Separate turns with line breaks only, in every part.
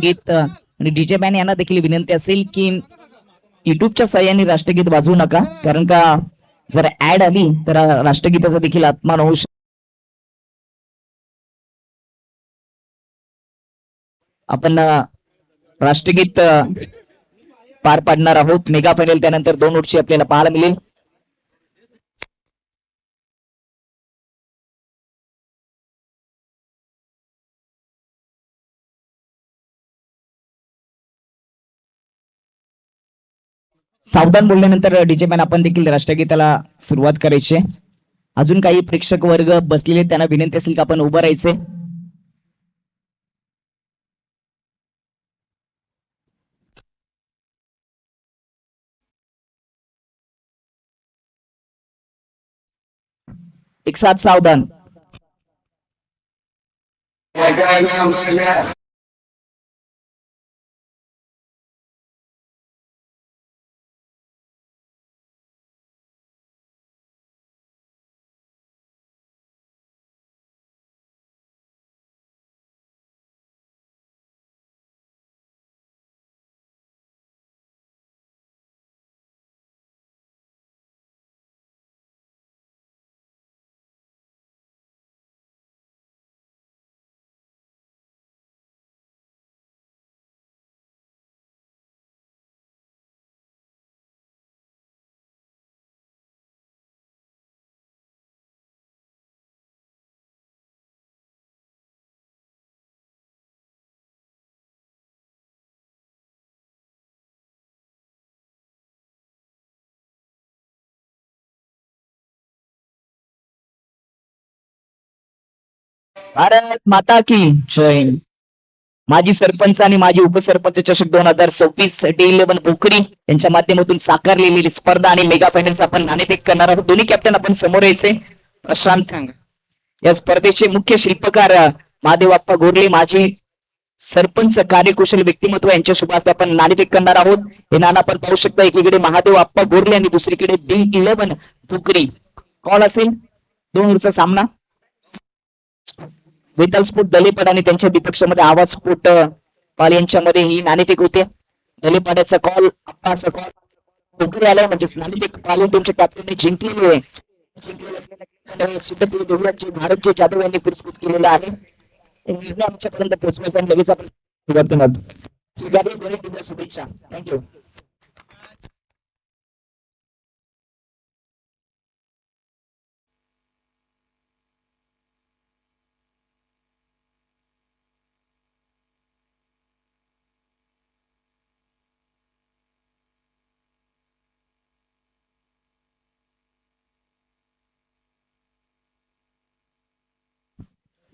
गीत आणि DJ ban यांना देखील विनंती असेल की युट्यूबच्या सहाय्याने राष्ट्रगीत वाजवू नका, कारण का जर ऍड आली तर राष्ट्रगीताचा देखील अपमान होऊ शकतो. आपण राष्ट्रगीत पार पाडणार आहोत. मेगा फायनल त्यानंतर 2 ओव्हरची आपल्याला पाहायला मिळेल. सावधान बोलल्यानंतर डीजे मॅन आपण देखील राष्ट्रगीताला सुरुवात करायची. अजून काही प्रेक्षक वर्ग बसलेले त्यांना विनंती असेल की आपण उभं राहायचे. एक साथ सावधान. भारत माता की जय. माजी सरपंच आणि माजी उपसरपंच चषक 2026 T11 भोकरी यांच्या माध्यमातून साकारलेली स्पर्धा आणि मेगा फायनलचा आपण नाणेफेक करणार आहोत. दोन्ही कॅप्टन आपण समोर यायचे. प्रशांत या स्पर्धेचे मुख्य शिल्पकार महादेवाप्पा गोरले, माजी सरपंच कार्यकुशल व्यक्तिमत्व यांच्या शुभ हस्ते आपण नाणेफेक करणार आहोत. हे नाणं आपण पाहू शकता. एकीकडे महादेवाप्पा गोरले आणि दुसरीकडे D11 भोकरी. कॉल असेल 2 ओव्हरचा सामना. वेताल स्फोट दलेपड आणि त्यांच्या विपक्षामध्ये आवाज स्फोट पाल यांच्यामध्ये ही नाणेफेक होते. दलेपाड्याचा कॉल, अप्पाचा कॉल, भोकरी आलाय म्हणजे नाणेफेक पाल तुमच्या कॅप्टनने जिंकलेली आहे. भारतचे जाधव यांनी पुरस्कृत केलेला आहे. आमच्यापर्यंत पोहोचण्याचा लगेच आपण शुभेच्छा. थँक्यू.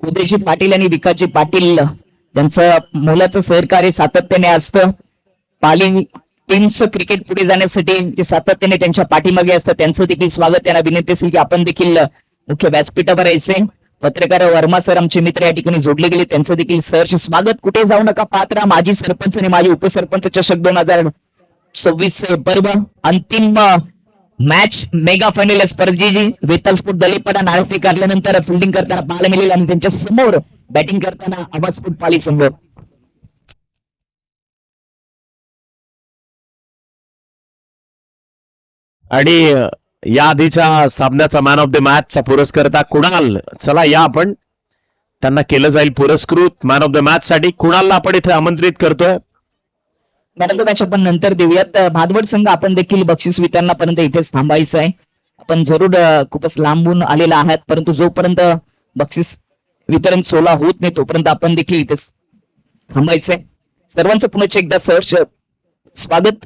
उदयजी पाटील आणि विकासजी पाटील यांचं मुलाचं सहकार्य सातत्याने असतं. पाली टीमचं क्रिकेट पुढे जाण्यासाठी जे सातत्याने त्यांच्या पाठीमागे असतं त्यांचं देखील स्वागत. त्यांना विनंती असेल की आपण देखील मुख्य व्यासपीठावर यायचे. पत्रकार वर्मा सर आमचे मित्र या ठिकाणी जोडले गेले, त्यांचं देखील सहर्ष स्वागत. कुठे जाऊ नका. पात्रा माजी सरपंच आणि माजी उपसरपंच चषक 2026 पर्व अंतिम मॅच मेगा फायनल स्पर्धेची वेताल स्फोट दलेपडा नाणेफेक काढल्यानंतर फिल्डिंग करताना पाहायला मिळेल आणि त्यांच्या समोर बॅटिंग करताना आवाज स्फोट पाली संघ.
आणि या आधीच्या सामन्याचा मॅन ऑफ द मॅचचा पुरस्कर्ता कुणाल. चला या आपण त्यांना केलं जाईल पुरस्कृत मॅन ऑफ द मॅच साठी. कुणालला आपण इथे आमंत्रित करतोय.
मॅन मॅच आपण नंतर देऊयात. भादवड संघ आपण देखील बक्षीस वितरणापर्यंत इथेच थांबायचं आहे. आपण जरूर खूपच लांबून आलेला आहात, परंतु जोपर्यंत बक्षीस वितरण सोहळा होत नाही तोपर्यंत आपण देखील इथेच थांबायचंय. सर्वांचं पुन्हा एकदा सहर्ष स्वागत.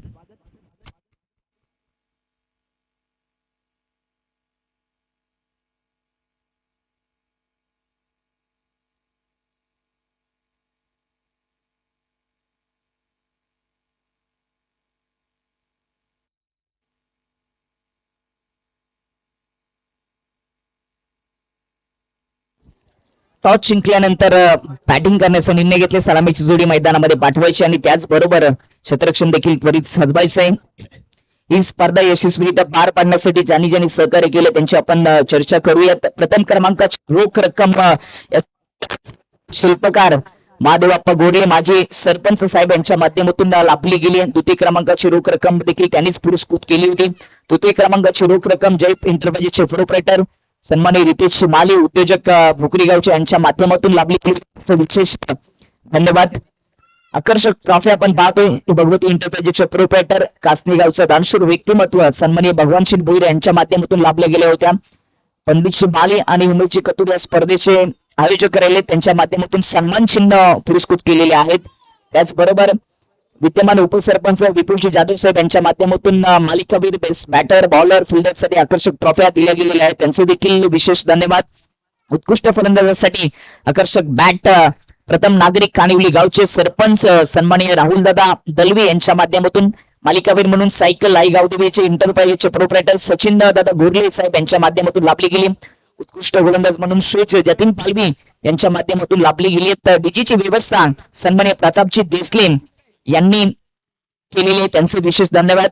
टॉस जिंकल्यानंतर बॅटिंग करण्याचा निर्णय घेतला. सलामीची जोडी मैदानामध्ये पाठवायची आणि त्याचबरोबर क्षेत्ररक्षण देखील त्वरित सजवायचं आहे. ही स्पर्धा यशस्वीरित्या पार पाडण्यासाठी ज्यांनी ज्यांनी सहकार्य केले त्यांची आपण चर्चा करूयात. प्रथम क्रमांकाची रोख रक्कम शिल्पकार महादेवाप्पा गोरे माजी सरपंच साहेब यांच्या माध्यमातून लाभली गेली. द्वितीय क्रमांकाची रोख रक्कम देखील त्यांनीच पुरस्कृत केली होती. तृतीय क्रमांकाची रोख रक्कम जय एंटरप्राइजेसचे प्रोप्रायटर सन्माननीय रितेश माली उद्योजक भोकरी गावचे यांच्या माध्यमातून लाभली गेली. विशेष धन्यवाद. आकर्षक ट्रॉफी आपण पाहतोय भगवती एंटरप्राइजेसचे प्रोप्रायटर कासनी गावचं दानशूर व्यक्तिमत्व सन्माननीय भगवानसिंह भोईर यांच्या माध्यमातून लाभल्या गेल्या होत्या. पंडितजी माली आणि उमेशजी कतूर या स्पर्धेचे आयोजक राहिले त्यांच्या माध्यमातून सन्मान चिन्ह पुरस्कृत केलेले आहेत. त्याचबरोबर विद्यमान उपसरपंच विपुलजी जाधव साहेब यांच्या माध्यमातून मालिकावीर बेस्ट बॅटर बॉलर फिल्डर साठी आकर्षक ट्रॉफ्या दिल्या गेलेल्या आहेत त्यांचे देखील विशेष धन्यवाद. उत्कृष्ट फलंदाजासाठी आकर्षक बॅट प्रथम नागरिक कानिवली गावचे सरपंच सन्माननीय राहुल दादा दलवी यांच्या माध्यमातून मालिकावीर म्हणून सायकल आई गावदेवीचे एंटरप्राइजेसचे प्रोप्रायटर सचिन दादा गोरले साहेब यांच्या माध्यमातून लाभली गेली. उत्कृष्ट गोलंदाज म्हणून स्विच जतीन पालवी यांच्या माध्यमातून लाभली गेली. तर डीजीची व्यवस्था सन्माननीय प्रतापजी देसले यांनी केलेली त्यांचे विशेष धन्यवाद.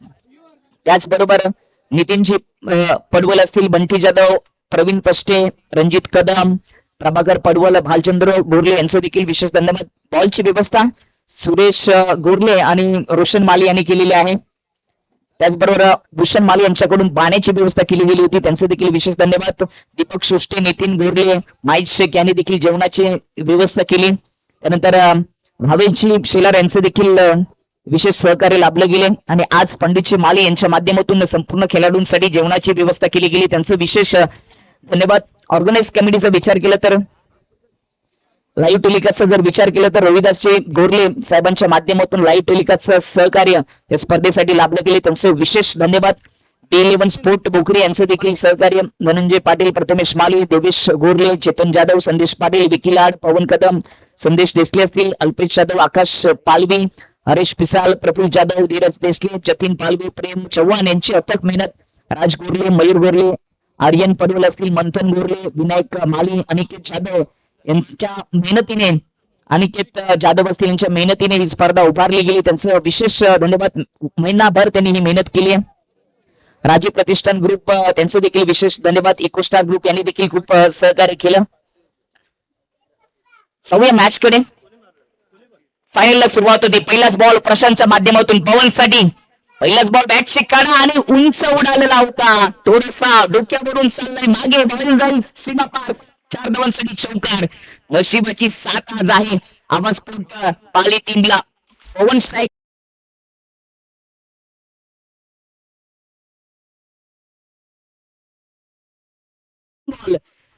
त्याचबरोबर नितीनजी पडवल असतील बंटी जाधव प्रवीण पष्टे रणजित कदम प्रभाकर पडवल भालचंद्र गोरले यांचे देखील विशेष धन्यवाद. बॉलची व्यवस्था सुरेश गोरले आणि रोशन माली यांनी केलेली आहे. त्याचबरोबर भूषण माली यांच्याकडून पाण्याची व्यवस्था केली गेली होती त्यांचे देखील विशेष धन्यवाद. दीपक सृष्टी नितीन गोरले माहीत शेख यांनी देखील जेवणाची व्यवस्था केली. त्यानंतर भावेशजी शेलार यांचे देखील विशेष सहकार्य लाभले गेले आणि आज पंडितजी माली यांच्या माध्यमातून संपूर्ण खेळाडूंसाठी जेवणाची व्यवस्था केली गेली त्यांचे विशेष धन्यवाद. ऑर्गनाइज कमिटीचा विचार केला तर लाईव्ह टेलिकास्टचा जर विचार केला तर रविदासजी गोरले साहेबांच्या माध्यमातून लाईव्ह टेलिकास्टचं सहकार्य या स्पर्धेसाठी लाभले गेले त्यांचे विशेष धन्यवाद. D11 स्पोर्ट भोकरी यांचे देखील सहकार्य धनंजय पाटील प्रथमेश माली देवेश गोरले चेतन जाधव संदेश पाटील विकी लाड पवन कदम संदेश देसले असतील अल्पेश जाधव आकाश पालवी हरेश पिसाल प्रफुल्ल जाधव धीरज देसले जतीन पालवी प्रेम चव्हाण यांची अथक मेहनत राज गोरले मयूर गोरले आर्यन पडवल असतील मंथन गोरले विनायक माली अनिकेत जाधव यांच्या मेहनतीने अनिकेत जाधव असतील यांच्या मेहनतीने ही स्पर्धा उभारली गेली त्यांचं विशेष धन्यवाद. महिनाभर त्यांनी ही मेहनत केली आहे. राजीव प्रतिष्ठान ग्रुप त्यांचे देखील विशेष धन्यवाद. इकोस्टार ग्रुप यांनी देखील खूप सहकार्य केलं. सवय मॅच कडे फायनलला सुरुवात होती. पहिलाच बॉल प्रशांतच्या माध्यमातून पवन साठी पहिलाच बॉल बॅटशी काढा आणि उंच उडालेला होता थोडासा डोक्यावरून चाललाय मागे बाहेर जाईल सीमा पार 4 धावांसाठी चौकार. नशिबाची साथ आज आहे. आवाज पाली टीमला पवन स्ट्राईक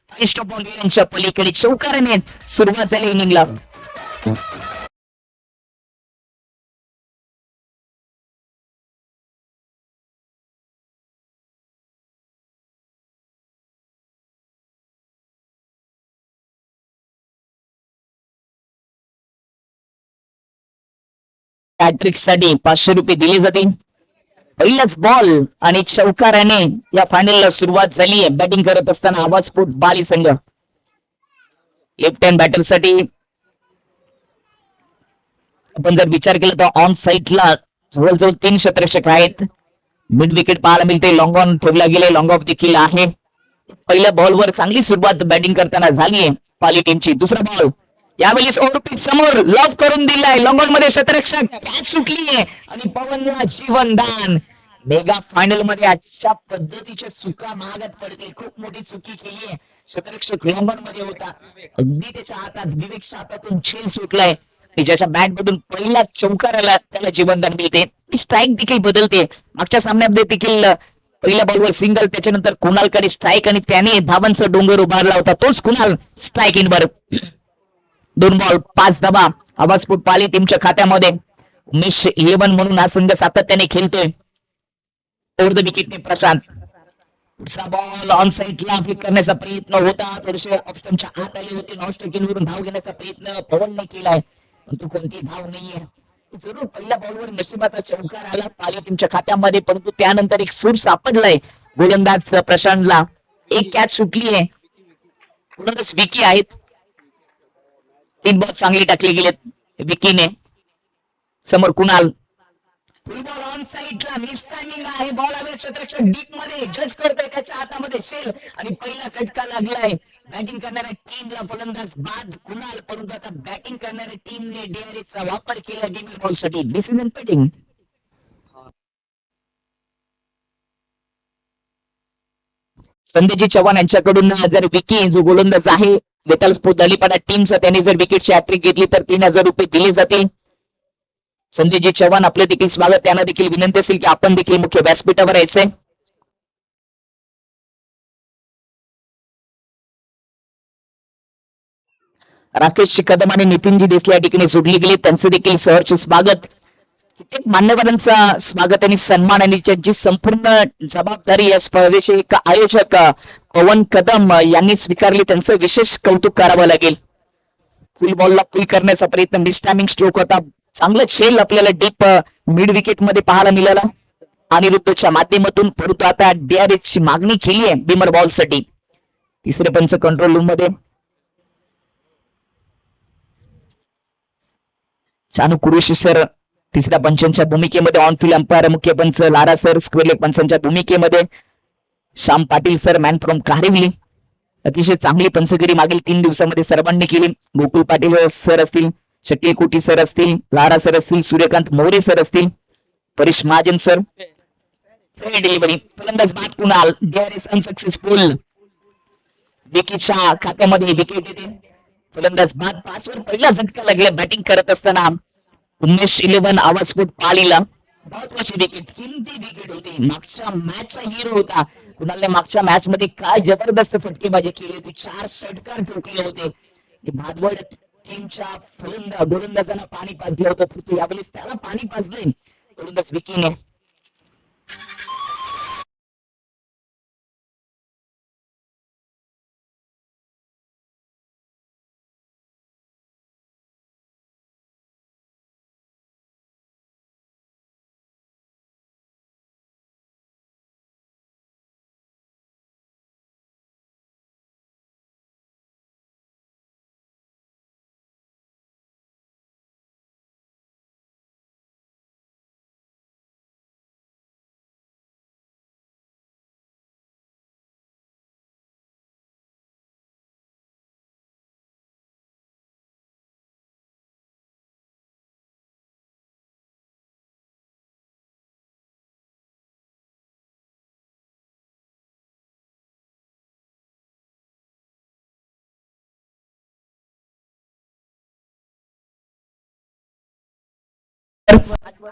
यांच्या पलीकडे चौकाराने सुरुवात झाली इनिंगला. हॅट्रिक साठी 500 रुपये दिले जातील. पहिलाच बॉल आणि चौकाराने या फायनलला सुरुवात झाली आहे. बॅटिंग करत असताना आवाजपूट बाली संघ लेफ्ट हँड बॅटर साठी आपण जर विचार केला तर ऑन साइडला जवळजवळ 3 क्षेत्ररक्षक आहेत. मिड विकेट पाहायला मिळते. लॉंग ऑन ठेवला गेले. लॉंग ऑफ देखील आहे. पहिल्या बॉलवर चांगली सुरुवात बॅटिंग करताना झाली आहे पाली टीमची. दुसरा बॉल यावेळी ओव्हरपिच समोर लॉफ करून दिलाय. लॉंग ऑन मध्ये क्षेत्ररक्षक कॅच सुटली आहे आणि पवनला जीवनदान. मेगा फायनल मध्ये अशा पद्धतीच्या चुका महागात पडतील. खूप मोठी चुकी केली आहे. क्षेत्ररक्षक लॉंग ऑन मध्ये होता. अगदी त्याच्या हातात विवेकच्या हातातून झेल सुटलाय. ज्याच्या बॅट मधून पहिला चौकाराला त्याला जीवनदान मिळते. स्ट्राईक देखील बदलते. मागच्या सामन्यामध्ये देखील पहिल्या बॉलवर सिंगल त्याच्यानंतर कुणालकडे स्ट्राईक आणि त्याने धावांचा डोंगर उभारला होता. तोच कुणाल स्ट्राईक इन वर 2 बॉल 5 धावा. आवाजपूट पाली टीमच्या खात्यामध्ये. उमेश 11 म्हणून हा संघ सातत्याने खेळतोय. ओव्हर द विकेटने प्रशांत. पुढचा बॉल ऑन साइडला फ्लिक करण्याचा प्रयत्न होता. थोडेसे ऑप्शनच्या आत आले होते. नॉन स्ट्रायकिंग वरून धाव घेण्याचा प्रयत्न पवनने केलाय परंतु कोणती धाव नाहीये. जरूर पहिल्या बॉलवर नशिबाचा चौकार आला पाली टीमच्या खात्यामध्ये परंतु त्यानंतर एक सूर सापडलाय गोलंदाज प्रशांतला. एक कॅच सुटली आहे. गोलंदाज विकी आहेत. 3 बॉल चांगले टाकले गेलेत विकीने. समोर कुणाल. फुल बॉल ऑन साइडला मिस टायमिंग आहे. बॉल हवे क्षेत्ररक्षक डीप मध्ये जज करतोय. त्याच्या हातामध्ये शेल आणि पहिला झटका लागलाय. बॅटिंग करणाऱ्या टीमला फलंदाज बाद कुणाल, परंतु आता बॅटिंग करणाऱ्या टीमने DRS चा वापर केला डिमर बॉल साठी. Decision batting. संजयजी चव्हाण यांच्याकडून जर विकी जो गोलंदाज आहे वेताल दलिपाडा टीमचा, त्यांनी जर विकेटची हॅट्रिक घेतली तर 3,000 रुपये दिले जातील. संजयजी चव्हाण आपले देखील स्वागत. त्यांना देखील विनंती असेल की आपण देखील मुख्य व्यासपीठावर यायचंय. राकेश कदम आणि नितीनजी देसले या ठिकाणी जोडली गेली, त्यांचे देखील सहर्ष स्वागत. कित्येक मान्यवरांचा स्वागत आणि सन्मान आणि त्यांची संपूर्ण जबाबदारी या स्पर्धेचे एक आयोजक पवन कदम यांनी स्वीकारली, त्यांचं विशेष कौतुक करावं लागेल. फुल बॉलला फुल करण्याचा प्रयत्न, मिस टायमिंग स्ट्रोक होता, चांगलं शेल आपल्याला डीप मिड विकेट मध्ये पाहायला मिळाला अनिरुद्धच्या माध्यमातून, परंतु आता DRS ची मागणी केली आहे बिमर बॉल साठी. तिसरे पंच कंट्रोल रूम मध्ये चानू कुरुशी सर तिसऱ्या पंचांच्या भूमिकेमध्ये, ऑन फील्ड अंपायर मुख्य पंच लारा सर स्क्वेअर लेग पंचांच्या भूमिकेमध्ये, Shyam Patil sir man from Karivali. अतिशय चांगली पंचगिरी मागील 3 दिवसांमध्ये सर्वांनी केली. गोकुळ पाटील सर असतील, शकील कोटी सर असतील, लारा सर असतील, सूर्यकांत मोरे सर असतील, परेश महाजन सर. डिलिव्हरी फलंदाज बाद कुणाल, DRS अनसक्सेसफुल. विकीच्या खात्यामध्ये विकेट येते. फलंदाज बाद, 5 वर पहिला झटका लागला बॅटिंग करत असताना. 19-11 आवाजपूट पालीला महत्वाची विकेट, किमती विकेट होती. मागच्या मॅचचा हिरो होता कुणालने. मागच्या मॅच मध्ये काय जबरदस्त फटकेबाजी केली होती, 4 षटकार ठोकले होते. भादवड टीमच्या गोलंदाजांना पाणी पाजलं होतं, परंतु यावेळेस त्याला पाणी पाजलंय गोलंदाज विकीने.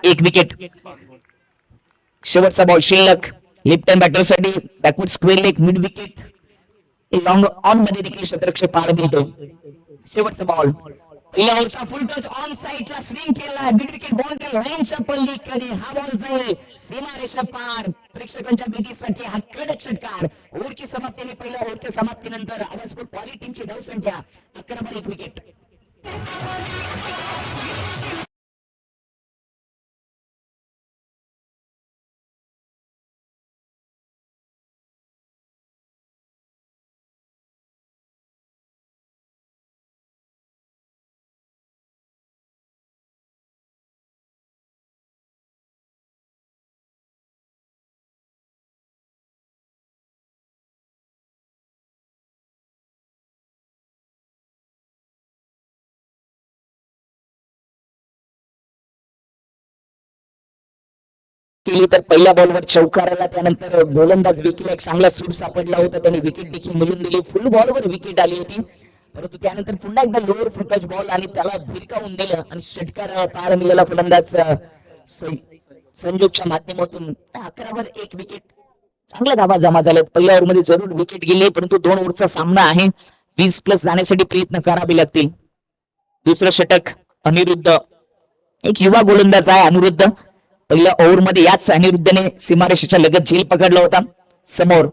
एक विकेट. शेवटचा बॉल शिल्लक. लेफ्ट हँड बॅटर साठी backward square leg mid wicket. Long on मध्ये देखील क्षेत्ररक्षक पाहायला मिळतो. शेवटचा बॉल. पहिल्या ओव्हरचा फुल टच ऑन साइडला स्विंग केला, मिड विकेट बाउंड्री लाईनच्या पल्लीकडे हा बॉल जाईल सीमारेषा पार. प्रेक्षकांच्या भेटीसाठी हा कडक षटकार. ओव्हरची समाप्तीने पहिल्या ओव्हरच्या समाप्तीनंतर आवाजपूर पॉली टीमची धावसंख्या 11 वर 1 विकेट. केली तर पहिल्या बॉलवर चौकाराला, त्यानंतर गोलंदाज विकीला एक चांगला सूट सापडला होता, त्याने विकेट देखील मिळवून दिली. फुल बॉलवर विकेट आली होती, परंतु त्यानंतर पुन्हा एकदा लोअर फुटच बॉल आणि त्याला भिरकावून दिलं आणि षटकार पाहायला मिळाला फलंदाज संजोगच्या माध्यमातून. 11 वर 1 विकेट. चांगल्या धावा जमा झाल्यात. पहिल्या ओव्हरमध्ये जरूर विकेट गेली, परंतु 2 ओव्हरचा सामना आहे, 20+ जाण्यासाठी प्रयत्न करावे लागतील. दुसरं षटक अनिरुद्ध, एक युवा गोलंदाज आहे अनिरुद्ध. पहिल्या ओव्हर मध्ये याच अनिरुद्धने सीमारेषेच्या लगत झेल पकडला होता. समोर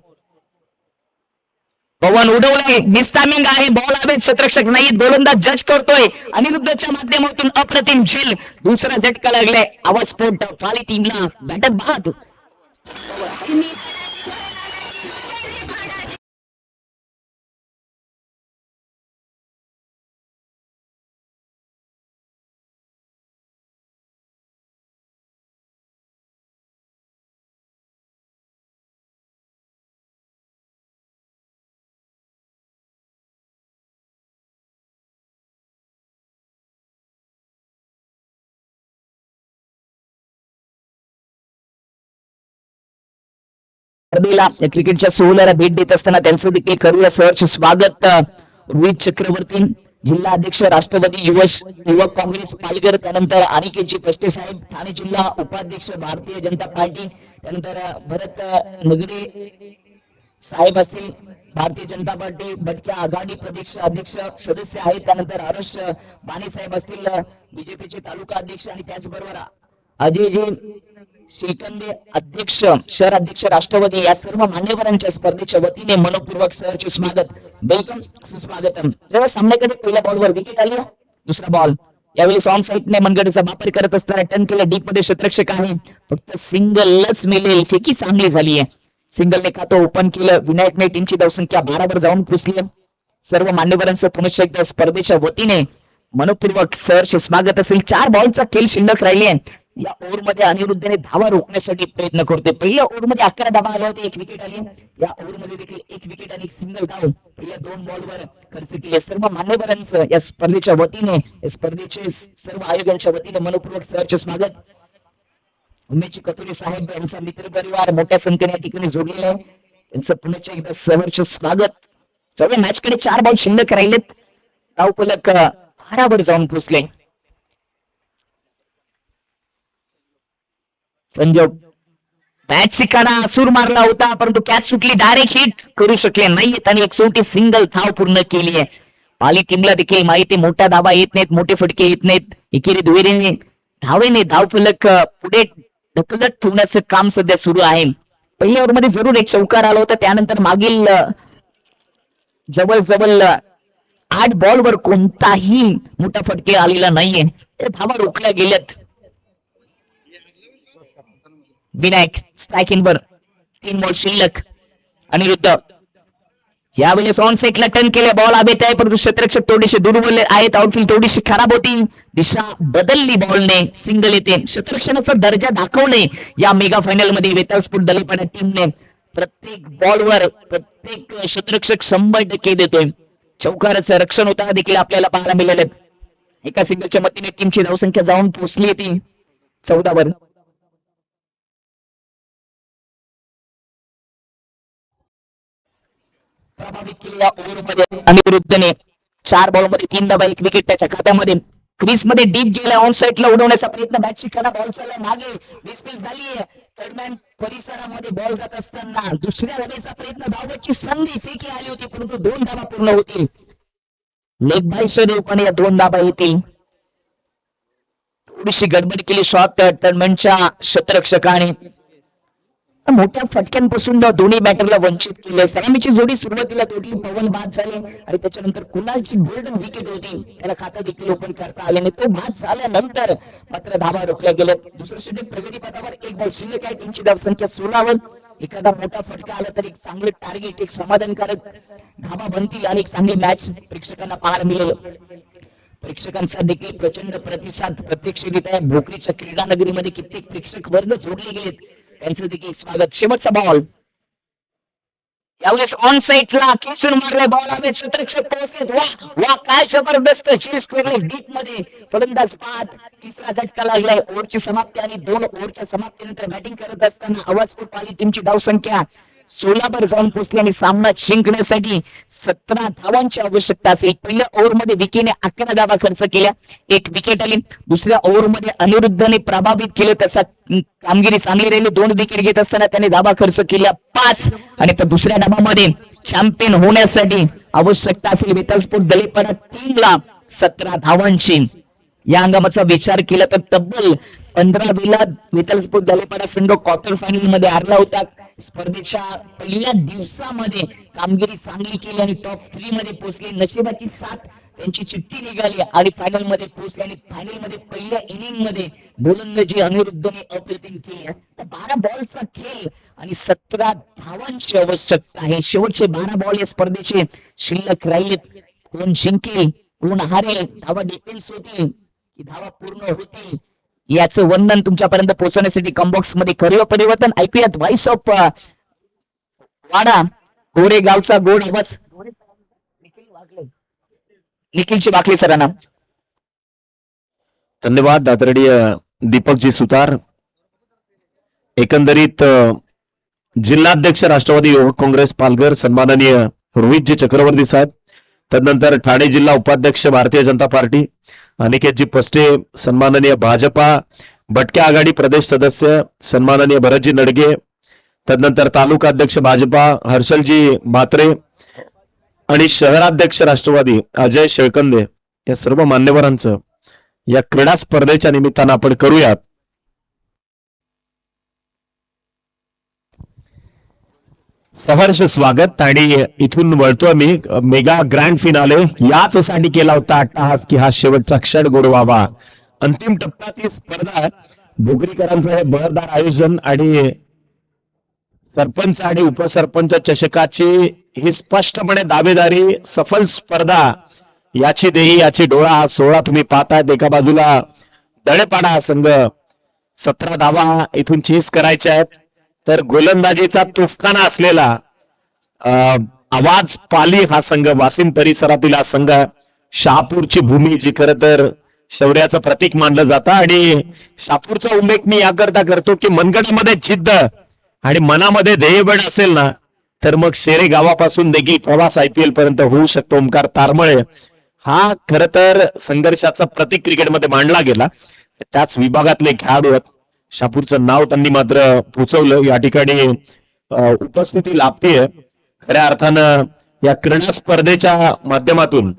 पवन उडवले, मिसटायमिंग आहे, बॉल हवे, क्षेत्ररक्षक नाही, गोलंदाज जज करतोय. अनिरुद्धच्या माध्यमातून अप्रतिम झेल. दुसरा झटका लागलाय, आवाज स्फोट फाली टीमला. बॅटर बाद. स्पर्धेला या क्रिकेटच्या सोहळ्याला भेट देत असताना त्यांचं देखील करूया सहर्ष स्वागत. रोहित चक्रवर्ती, जिल्हा अध्यक्ष राष्ट्रवादी युवक काँग्रेस पालघर, त्यानंतर अनिकेतजी पष्टे साहेब, ठाणे जिल्हा उपाध्यक्ष भारतीय जनता पार्टी, त्यानंतर भरत नगरे साहेब असतील भारतीय जनता पार्टी भटक्या आघाडी प्रदेश अध्यक्ष सदस्य आहेत, त्यानंतर हर्ष बाणे साहेब असतील बीजेपीचे तालुका अध्यक्ष, आणि त्याचबरोबर अजयजी शेकंदे अध्यक्ष शहर अध्यक्ष राष्ट्रवादी, या सर्व मान्यवरांच्या स्पर्धेच्या वतीने मनपूर्वक सहर्ष स्वागत, वेलकम, सुस्वागतम. जेव्हा सामन्याकडे पहिल्या बॉलवर विकेट आली, दुसरा बॉल यावेळी ऑन साईडने मनगटाचा वापर करत असताना टर्न केला, डीप मध्ये क्षेत्ररक्षक आहे, फक्त सिंगलच मिळेल, फेकी चांगली झाली आहे, सिंगलने खातं ओपन केलं. विनायकने टीमची धावसंख्या 12 वर जाऊन पोहोचली. सर्व मान्यवरांचं पुनश्च एकदा स्पर्धेच्या वतीने मनपूर्वक सहर्ष स्वागत असेल. 4 बॉलचा खेळ शिल्लक राहिली आहे. या ओव्हर मध्ये अनिरुद्धने धावा रोखण्यासाठी प्रयत्न करतोय. पहिल्या ओव्हर मध्ये 11 धावा आल्या होत्या, 1 विकेट आली. या ओव्हर मध्ये देखील 1 विकेट आणि 1 सिंगल धाव पहिल्या 2 बॉलवर खर्च केली. सर्व मान्यवरांचं या स्पर्धेच्या वतीने, या स्पर्धेचे सर्व आयोगांच्या वतीने मनपूर्वक सहर्ष स्वागत. उमेश कतुरे साहेब यांचा मित्र परिवार मोठ्या संख्येने या ठिकाणी जोडलेला आहे, त्यांचं पुन्हा एकदा सहर्ष स्वागत. सगळ्या मॅच कडे 4 बॉल शिल्लक राहिलेत. धावफलक 12 वर जाऊन पोहोचले. संजोग बॅट शिकाना सूर मारला होता, परंतु कॅच सुटली, डायरेक्ट हिट करू शकले नाहीत आणि 120 सिंगल धाव पूर्ण केली आहे. पाली टीमला देखील माहिती मोठ्या धावा येत नाहीत, मोठे फटके येत नाहीत. एकेरी दुहेरीने धावेने धावफलक पुढे ढकलत ठेवण्याचं काम सध्या सुरू आहे. पहिल्या ओव्हर मध्ये जरूर एक चौकार आला होता, त्यानंतर मागील जवळ 8 बॉलवर कोणताही मोठा फटके आलेला नाहीये. धावा रोखल्या गेल्यात. विनायक स्ट्रायकिंगवर 3 बॉल शिल्लक. अनिरुद्ध यावेळेस ऑन साईडला टर्न केले, बॉल हवेत आहे, परंतु क्षेत्ररक्षक थोडेसे दुर्बल आहेत, आउटफील्ड थोडीशी खराब होती, दिशा बदलली, बॉलने सिंगल येते. क्षेत्ररक्षणाचा दर्जा दाखवणे या मेगा फायनल मध्ये वेताळस्फोट दलेपाडा टीमने. प्रत्येक बॉलवर प्रत्येक क्षेत्ररक्षक 100% देतोय. चौकाराचं रक्षण होताना देखील आपल्याला पाहायला मिळालं. एका सिंगलच्या मतीने टीमची धावसंख्या जाऊन पोहोचली ती 14 वर. प्रभावित केलेल्या ओव्हरमध्ये अनिरुद्धने 4 बॉलमध्ये 3 धावा, 1 विकेट त्याच्या खात्यामध्ये. क्रीज मध्ये डीप गेला, ऑन साईडला उडवण्याचा प्रयत्न, बॅट शिकाना, बॉल चालला मागे, मिसफील्ड झाली. थर्डमॅन परिसरामध्ये बॉल जात असताना दुसऱ्या ओव्हरचा प्रयत्न, धावाची संधी, फेकी आली होती, परंतु 2 धावा पूर्ण होतील. लेग बाय रूपाने या 2 धावा येतील. थोडीशी गडबड केली शॉट टर्नमॅनच्या क्षेत्ररक्षकाने. मोठ्या फटक्यांपासून दोन्ही बॅटरला वंचित केले. सलामीची जोडी सुरुवातीला तोडली, पवन बाद झाले आणि त्याच्यानंतर कुणालची गोल्डन विकेट होती, त्याला खातं देखील ओपन करता आले नाही. तो बाद झाल्यानंतर मात्र धावा रोखल्या गेल्या. दुसरं षटक प्रगतीपथावर 1 बॉल शिल्लक आहे, टीमची धावसंख्या 16 वर. एखादा मोठा फटका आला तर एक चांगले टार्गेट, एक समाधानकारक धावा बनतील आणि एक चांगली मॅच प्रेक्षकांना पाहायला मिळेल. प्रेक्षकांचा देखील प्रचंड प्रतिसाद प्रत्यक्षरित्या भोकरीच्या क्रीडा नगरीमध्ये कित्येक प्रेक्षक वर्ग जोडले गेलेत, त्यांचं देखील स्वागत. शेवटचा बॉल यावेळेस ऑन साईडला खेचून मारलाय, बॉल हवे, क्षेत्ररक्षक पोहोचलेत. वा वा, काय जबरदस्त चेस स्क्वेअर डीप मध्ये फलंदाज पाहत. तिसरा झटका लागलाय. ओव्हरची समाप्ती आणि 2 ओव्हरच्या समाप्तीनंतर बॅटिंग करत असताना आवाजपूर पाली टीमची धावसंख्या 16 वर जाऊन पोहोचली आणि सामना जिंकण्यासाठी 17 धावांची आवश्यकता असेल. पहिल्या ओव्हर मध्ये विकीने 11 धावा खर्च केल्या, 1 विकेट आली. दुसऱ्या ओव्हर मध्ये अनिरुद्धने प्रभावित केलं, त्याचा कामगिरी चांगली राहिली. 2 विकेट घेत असताना त्याने धावा खर्च केल्या 5, आणि तर दुसऱ्या डावामध्ये चॅम्पियन होण्यासाठी आवश्यकता असेल वेताळस्फोट दलेपाडा टीमला 17 धावांची. या हंगामाचा विचार केला तर तब्बल 15वीला वेताळस्फोट दलेपाडा संघ क्वार्टर फायनल मध्ये हरला होता. स्पर्धेच्या पहिल्या दिवसामध्ये कामगिरी चांगली केली आणि टॉप 3 मध्ये पोहोचले. नशिबाची साथ त्यांची चिठ्ठी निघाली आणि फायनल मध्ये पोहोचले. आणि फायनल मध्ये पहिल्या इनिंग मध्ये गोलंदाजी अनिरुद्धने अप्रतिम केली. 12 बॉलचा खेळ आणि 17 धावांची आवश्यकता आहे. शेवटचे 12 बॉल या स्पर्धेचे शिल्लक राहिलेत. कोण जिंकेल, कोण हारेल, धावा डिफेन्स होतील की धावा पूर्ण होतील, याचं वर्णन तुमच्यापर्यंत पोहोचवण्यासाठी कॉम्बॉक्स मध्ये करूया परिवर्तन. ऐकूयात व्हॉइस ऑफ वाडा, गोरेगावचा गोड आवाज, निखिलची बाकली सरांना.
धन्यवाद आदरणीय दीपकजी सुतार. एकंदरीत जिल्हाध्यक्ष राष्ट्रवादी युवक काँग्रेस पालघर सन्माननीय रोहितजी चक्रवर्ती साहेब, तदनंतर ठाणे जिल्हा उपाध्यक्ष भारतीय जनता पार्टी अनिकेतजी पस्टे, सन्माननीय भाजपा भटक्या आघाडी प्रदेश सदस्य सन्माननीय भरतजी नडगे, तदनंतर तालुका अध्यक्ष भाजपा हर्षलजी म्हात्रे आणि शहराध्यक्ष राष्ट्रवादी अजय शेळकंदे, या सर्व मान्यवरांचं या क्रीडा स्पर्धेच्या निमित्तानं आपण करूयात सहर्ष स्वागत. आणि इथून वळतोय मी मेगा ग्रँड फिनाले याच साठी केला होता अट्टहास की हा शेवटचा क्षण गोड व्हावा. अंतिम टप्प्यात ही स्पर्धा भोकरीकरांचं हे बहरदार आयोजन आणि सरपंच आणि उपसरपंच चषकाची ही स्पष्टपणे दावेदारी सफल स्पर्धा याची देही याची डोळा हा सोहळा तुम्ही पाहतायत. एका बाजूला दळेपाडा हा संघ 17 धावा इथून चेस करायच्या आहेत, तर गोलंदाजीचा तुफखाना असलेला आवाज पाली हा संघ वासिम परिसरातील हा संघ, शहापूरची भूमी जी खरं तर शौर्याचं प्रतीक मानलं जातं. आणि शहापूरचा उल्लेख मी याकरता करतो की मनगडामध्ये जिद्द आणि मनामध्ये ध्येयबळ असेल ना, तर मग शेरे गावापासून देखील प्रवास IPL पर्यंत होऊ शकतो. ओमकार तारमळे हा खरं तर संघर्षाचा प्रतीक क्रिकेटमध्ये मांडला गेला. त्याच विभागातले खेळाडू आहेत. शहापूरचं नाव त्यांनी मात्र पोचवलं. या ठिकाणी उपस्थिती लाभतेय खऱ्या अर्थानं या क्रीडा स्पर्धेच्या माध्यमातून.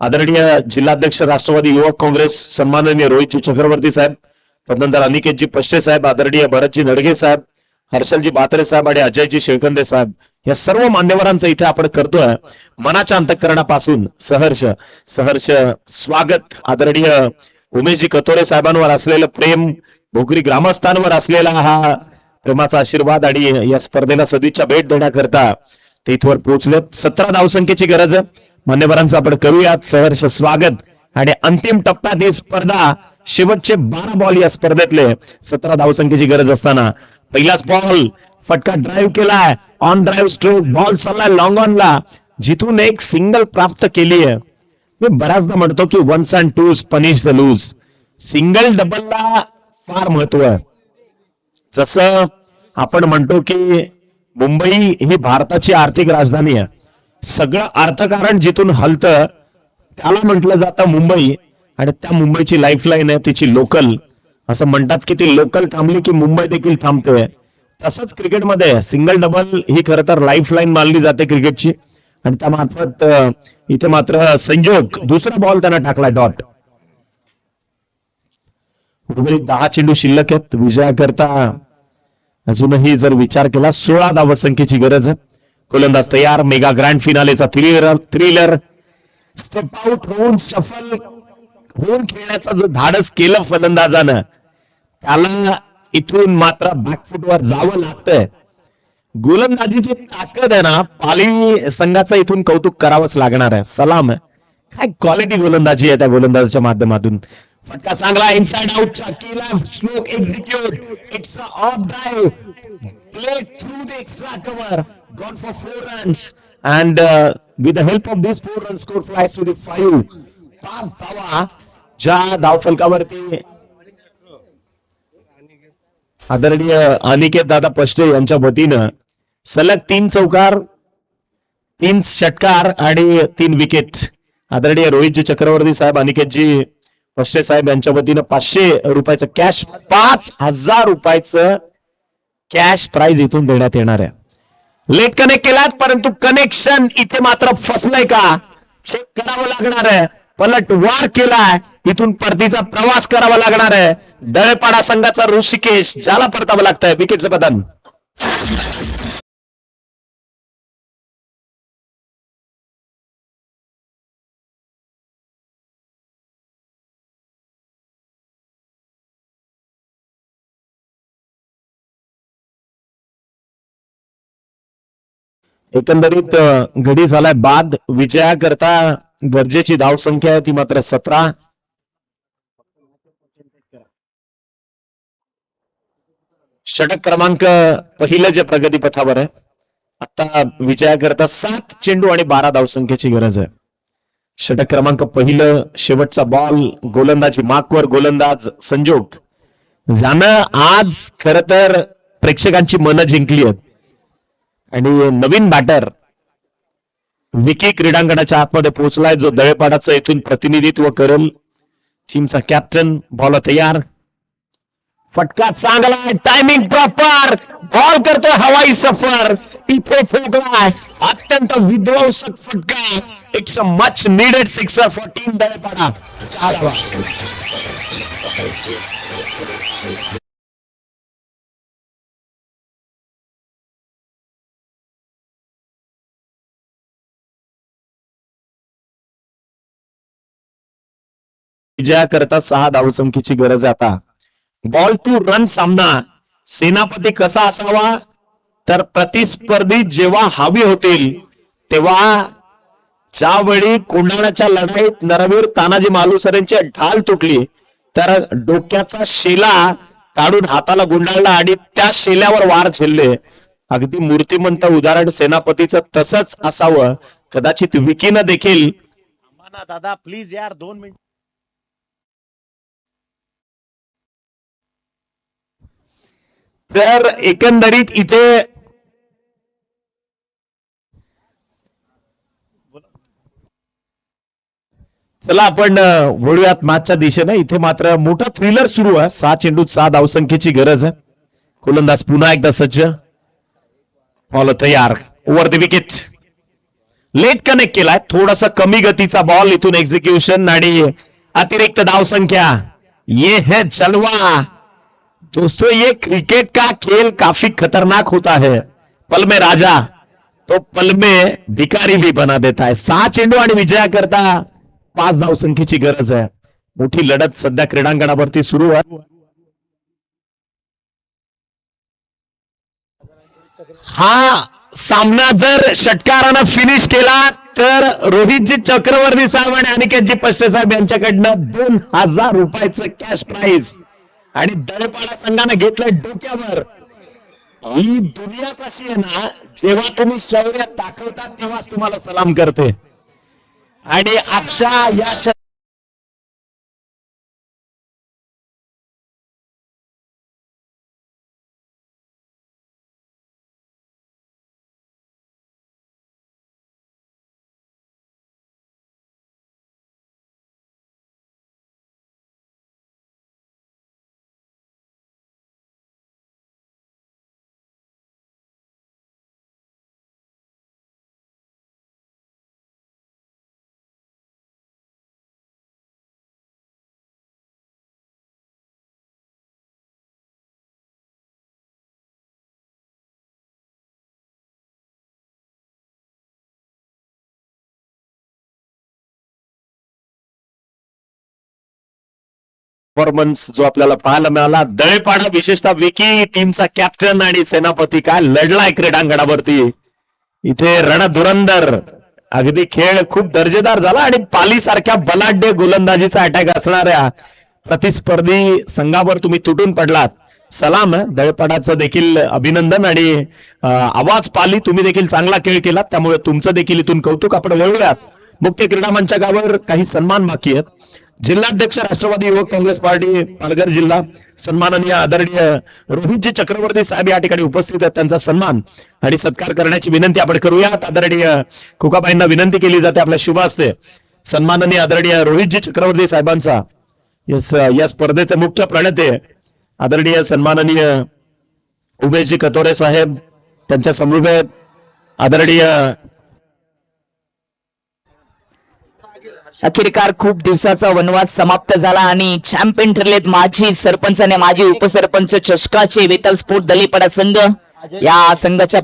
आदरणीय जिल्हाध्यक्ष राष्ट्रवादी युवक काँग्रेस सन्माननीय रोहितजी चक्रवर्ती साहेब, तदनंतर अनिकेतजी पस्टे साहेब, आदरणीय भरतजी नडगे साहेब, हर्षलजी म्हात्रे साहेब आणि अजयजी शेळकंदे साहेब, या सर्व मान्यवरांचं इथे आपण करतोय मनाच्या अंतःकरणापासून सहर्ष सहर्ष स्वागत. आदरणीय उमेशजी कतोरे साहेबांवर असलेलं प्रेम, भोकरी ग्रामस्थांवर असलेला हा प्रेमाचा आशीर्वाद आणि या स्पर्धेला सदिच्छा भेट देण्याकरता ते इथवर पोहोचलेत. 17 धावसंख्येची गरज आहे. मान्यवरांचं आपण करूयात सहर्ष स्वागत. आणि अंतिम टप्प्यात ही स्पर्धा शेवटचे 12 बॉल या स्पर्धेतले 17 धावसंख्येची गरज असताना पहिलाच बॉल फटका ड्राईव्ह केलाय, ऑन ड्राईव्ह स्ट्रोक, बॉल चाललाय लॉंग ऑनला, जिथून एक सिंगल प्राप्त केली आहे. मी बऱ्याचदा म्हणतो की ones and twos punish the loose. Single डबलला फार महत्व आहे. जसं आपण म्हणतो की मुंबई ही भारताची आर्थिक राजधानी आहे. सगळं अर्थकारण जिथून हलतं त्याला म्हटलं जातं मुंबई, आणि त्या मुंबईची लाईफलाईन आहे तिची लोकल. असं म्हणतात की ती लोकल थांबली की मुंबई देखील थांबते. तसंच क्रिकेटमध्ये सिंगल डबल ही खरं तर लाईफलाईन मानली जाते क्रिकेटची. आणि त्या मार्फत इथे मात्र संजोग दुसरा बॉल त्यांना टाकलाय डॉट. उर्वरित 10 चेंडू शिल्लक आहेत. विजयाकरता अजूनही जर विचार केला 16 धावसंख्येची गरज आहे. गोलंदाज तयार. मेगा ग्रँड फिनालेचा थ्रिलर स्टेप आउट होऊन सफल होऊन खेळण्याचा जो धाडस केलं फलंदाजानं, त्याला इथून मात्र बॅकफुटवर जावं लागतंय. गोलंदाजीची ताकद आहे ना, पाली संघाचं इथून कौतुक करावंच लागणार आहे. सलाम आहे. काय क्वालिटी गोलंदाजी आहे त्या गोलंदाजाच्या माध्यमातून. फटका चांगला इनसाइड आउटचा केला, stroke execute, it's a off drive, play through the extra cover, gone for 4 runs and with the help of this 4 run score flies to the 5. 5 धावा ज्या धावफलकावरती आदरणीय अनिकेत दादा पस्टे यांच्या वतीनं सलग 3 चौकार, 3 षटकार आणि 3 विकेट. आदरणीय रोहितजी चक्रवर्ती साहेब, अनिकेतजी पस्टे साहेब यांच्या वतीनं 500 रुपयाचं कॅश, 5000 रुपयाचं कॅश प्राइज इथून देण्यात येणार आहे. लेट कनेक्ट केलात, परंतु कनेक्शन इथे मात्र फसलंय का चेक करावं लागणार आहे. पलटवार केलाय, इथून परतीचा प्रवास करावा लागणार आहे. दळेपाडा संघाचा ऋषिकेश, ज्याला परतावं लागतंय. विकेटचं बदल. एकंदरीत घडी झालाय बाद. विजयाकरता गरजेची धावसंख्या आहे ती मात्र 17. षटक क्रमांक पहिलं जे प्रगतीपथावर आहे. आता विजयाकरता 7 चेंडू आणि 12 धावसंख्येची गरज आहे. षटक क्रमांक पहिलं, शेवटचा बॉल, गोलंदाजी मार्कवर गोलंदाज संजोग, ज्यानं आज खर तर प्रेक्षकांची मनं जिंकली आहेत. आणि नवीन बॅटर विकी क्रीडांगणाच्या आतमध्ये पोहोचलाय, जो दळेपाडाचं इथून प्रतिनिधित्व करेल. टीमचा कॅप्टन. बॉल तयार. फटका चांगला आहे, टायमिंग प्रॉपर. बॉल करतोय हवाई सफर. इथे ठोकलाय अत्यंत विध्वंसक फटका. It's a much needed sixer for team Dalepada. विजयाकरता 6 धावसंख्येची गरज आहे आता. बॉल टू रन सामना. सेनापती कसा असावा तर प्रतिस्पर्धी जेव्हा हवी होतील तेव्हा ज्यावेळी कोंढाण्याच्या लढाईत नरवीर तानाजी मालुसरेंची ढाल तुटली तर डोक्याचा शेला काढून हाताला गुंडाळला आणि त्या शेल्यावर वार झेलले. अगदी मूर्तिमंत उदाहरण सेनापतीचं तसंच असावं. कदाचित विकीनं देखील.
दादा प्लीज यार 2 मिनिट.
तर एकंदरीत इथे चला आपण वळूयात मॅचच्या दिशेने. इथे मात्र मोठा थ्रिलर सुरू आहे. 6 चेंडूत 6 धावसंख्येची गरज आहे. गोलंदाज पुन्हा एकदा सज्ज. बॉल तयार. Over the wicket. Late connect केलाय. थोडासा कमी गतीचा बॉल. इथून एक्झिक्युशन आणि अतिरिक्त धावसंख्या. ये है जलवा दोस्तों. ये क्रिकेट का खेल काफी खतरनाक होता है. पल में राजा तो पल में भिकारी भी बना देता है. 6 चेंडू आणि विजयाकरता 5 धावसंख्येची गरज आहे. मोठी लढत सध्या क्रीडांगणावरती सुरू आहे. हा सामना जर षटकारानं फिनिश केला तर रोहितजी चक्रवर्ती साहेब आणि अनिकेतजी पश्चे साहेब यांच्याकडनं 2000 रुपयाचं कॅश प्राइज. आणि दळेपाडा संघाने घेतलं डोक्यावर. ही दुनियाच अशी आहे ना, जेव्हा तुम्ही शौर्य दाखवता तेव्हाच तुम्हाला सलाम करते. आणि आजच्या या परफॉर्मन्स जो आपल्याला पाहायला मिळाला. दळेपाडा विशेषतः विकी टीमचा कॅप्टन आणि सेनापती काय लढलाय क्रीडांगणावरती. इथे रणधुरंदर. अगदी खेळ खूप दर्जेदार झाला आणि पाली सारख्या बलाढ्य गोलंदाजीचा अटॅक असणाऱ्या प्रतिस्पर्धी संघावर तुम्ही तुटून पडलात. सलाम. दळेपाडाचं देखील अभिनंदन. आणि आवाज पाली तुम्ही देखील चांगला खेळ केलात, त्यामुळे तुमचं देखील इथून कौतुक. आपण वळूयात मुख्य क्रीडा मंचावर. काही सन्मान बाकी आहेत. जिल्हाध्यक्ष राष्ट्रवादी युवक काँग्रेस पार्टी पालघर जिल्हा सन्माननीय आदरणीय रोहितजी चक्रवर्ती साहेब या ठिकाणी उपस्थित आहेत. त्यांचा सन्मान आणि सत्कार करण्याची विनंती आपण करूयात. आदरणीय खुकाबाईंना विनंती केली जाते आपल्या शुभ हस्ते सन्माननीय आदरणीय रोहितजी चक्रवर्ती साहेबांचा या स्पर्धेचे मुख्य प्रणेते आदरणीय सन्माननीय उमेशजी कतोरे साहेब, त्यांच्या समवेत आदरणीय
अखेरकार खूप दिवसाचा वनवास समाप्त झाला आणि चॅम्पियन ठरलेत माजी सरपंच आणि माजी उपसरपंच चषकाचे वेताल स्पोर्ट दळेपाडा संघ. या संघाच्या